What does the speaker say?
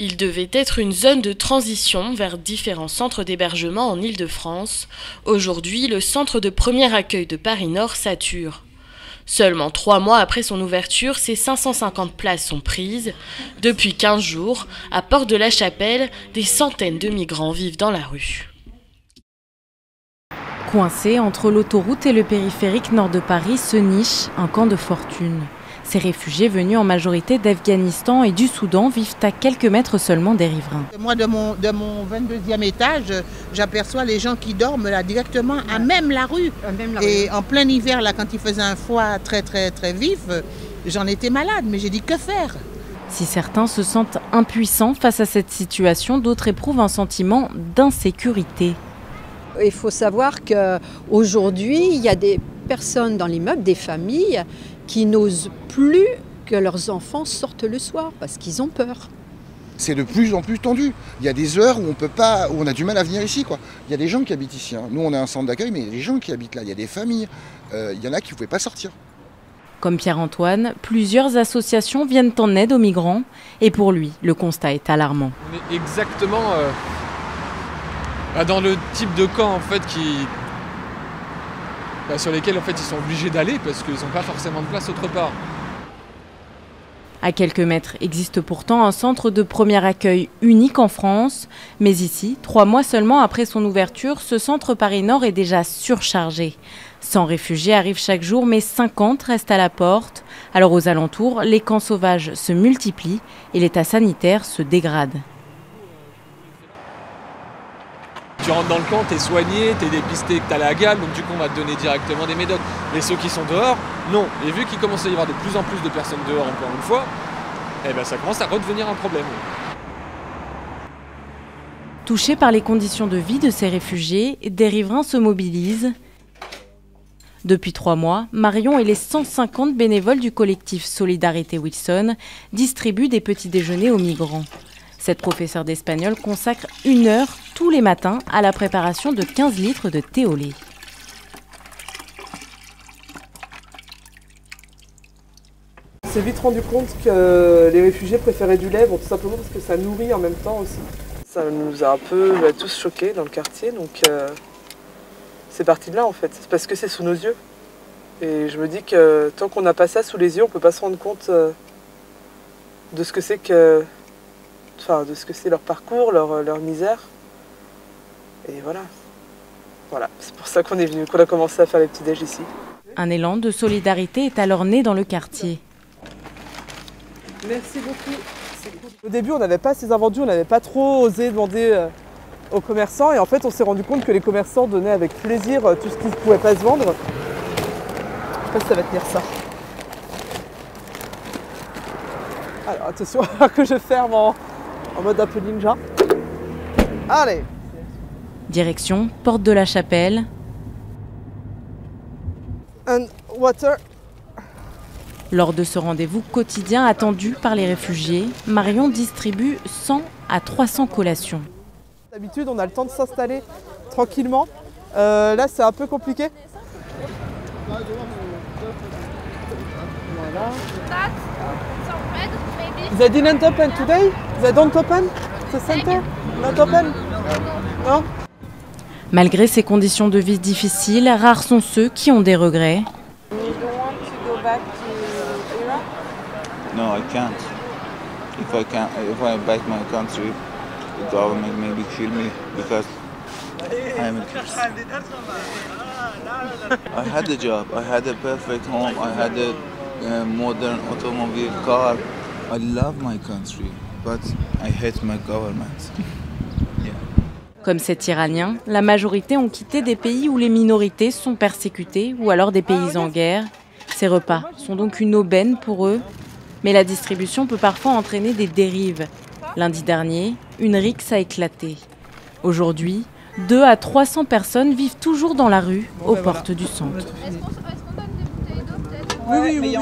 Il devait être une zone de transition vers différents centres d'hébergement en Île-de-France. Aujourd'hui, le centre de premier accueil de Paris-Nord sature. Seulement 3 mois après son ouverture, ces 550 places sont prises. Depuis 15 jours, à Porte de la Chapelle, des centaines de migrants vivent dans la rue. Coincé entre l'autoroute et le périphérique nord de Paris se niche un camp de fortune. Ces réfugiés venus en majorité d'Afghanistan et du Soudan vivent à quelques mètres seulement des riverains. Moi, de mon 22e étage, j'aperçois les gens qui dorment là directement à même la rue. Et en plein hiver, là, quand il faisait un froid très vif, j'en étais malade, mais j'ai dit que faire ? Si certains se sentent impuissants face à cette situation, d'autres éprouvent un sentiment d'insécurité. Il faut savoir qu'aujourd'hui, il y a des personnes dans l'immeuble, des familles, qui n'osent plus que leurs enfants sortent le soir parce qu'ils ont peur. C'est de plus en plus tendu. Il y a des heures où on a du mal à venir ici, quoi. Il y a des gens qui habitent ici. Nous, on a un centre d'accueil, mais il y a des gens qui habitent là. Il y a des familles. Il y en a qui ne pouvaient pas sortir. Comme Pierre-Antoine, plusieurs associations viennent en aide aux migrants. Et pour lui, le constat est alarmant. On est exactement dans le type de camp en fait, sur lesquels en fait, ils sont obligés d'aller parce qu'ils n'ont pas forcément de place autre part. À quelques mètres existe pourtant un centre de premier accueil unique en France. Mais ici, 3 mois seulement après son ouverture, ce centre Paris-Nord est déjà surchargé. 100 réfugiés arrivent chaque jour, mais 50 restent à la porte. Alors aux alentours, les camps sauvages se multiplient et l'état sanitaire se dégrade. Tu rentres dans le camp, tu es soigné, tu es dépisté, tu as la gale, donc du coup on va te donner directement des médocs. Mais ceux qui sont dehors, non. Et vu qu'il commence à y avoir de plus en plus de personnes dehors encore une fois, ça commence à redevenir un problème. Touchés par les conditions de vie de ces réfugiés, des riverains se mobilisent. Depuis 3 mois, Marion et les 150 bénévoles du collectif Solidarité Wilson distribuent des petits déjeuners aux migrants. Cette professeure d'espagnol consacre 1 heure tous les matins à la préparation de 15 litres de thé au lait. On s'est vite rendu compte que les réfugiés préféraient du lait, tout simplement parce que ça nourrit en même temps aussi. Ça nous a un peu tous choqués dans le quartier, donc c'est parti de là en fait. C'est parce que c'est sous nos yeux. Et je me dis que tant qu'on n'a pas ça sous les yeux, on ne peut pas se rendre compte de ce que c'est de ce que c'est leur parcours, leur misère. Et voilà, c'est pour ça qu'on est venu, qu'on a commencé à faire les petits déj ici. Un élan de solidarité est alors né dans le quartier. Merci beaucoup. Cool. Au début, on n'avait pas ces invendus, on n'avait pas trop osé demander aux commerçants. Et en fait, on s'est rendu compte que les commerçants donnaient avec plaisir tout ce qui ne pouvait pas se vendre. Je ne sais pas si ça va tenir ça. Alors attention que je ferme en mode un peu ninja. Allez! Direction Porte de la Chapelle. And water. Lors de ce rendez-vous quotidien attendu par les réfugiés, Marion distribue 100 à 300 collations. D'habitude, on a le temps de s'installer tranquillement. Là, c'est un peu compliqué. Voilà. They didn't open today? They don't open? The center? Not open? Non? Malgré ces conditions de vie difficiles, rares sont ceux qui ont des regrets. No, I can't. If I back my country, the government maybe kill me because I am a Christian. I had a job. I had a perfect home. I had a modern automobile car. I love my country, but I hate my government. Yeah. Comme cet Iranien, la majorité ont quitté des pays où les minorités sont persécutées ou alors des pays en guerre. Ces repas sont donc une aubaine pour eux. Mais la distribution peut parfois entraîner des dérives. Lundi dernier, une rixe a éclaté. Aujourd'hui, 200 à 300 personnes vivent toujours dans la rue, aux portes du centre. Oui.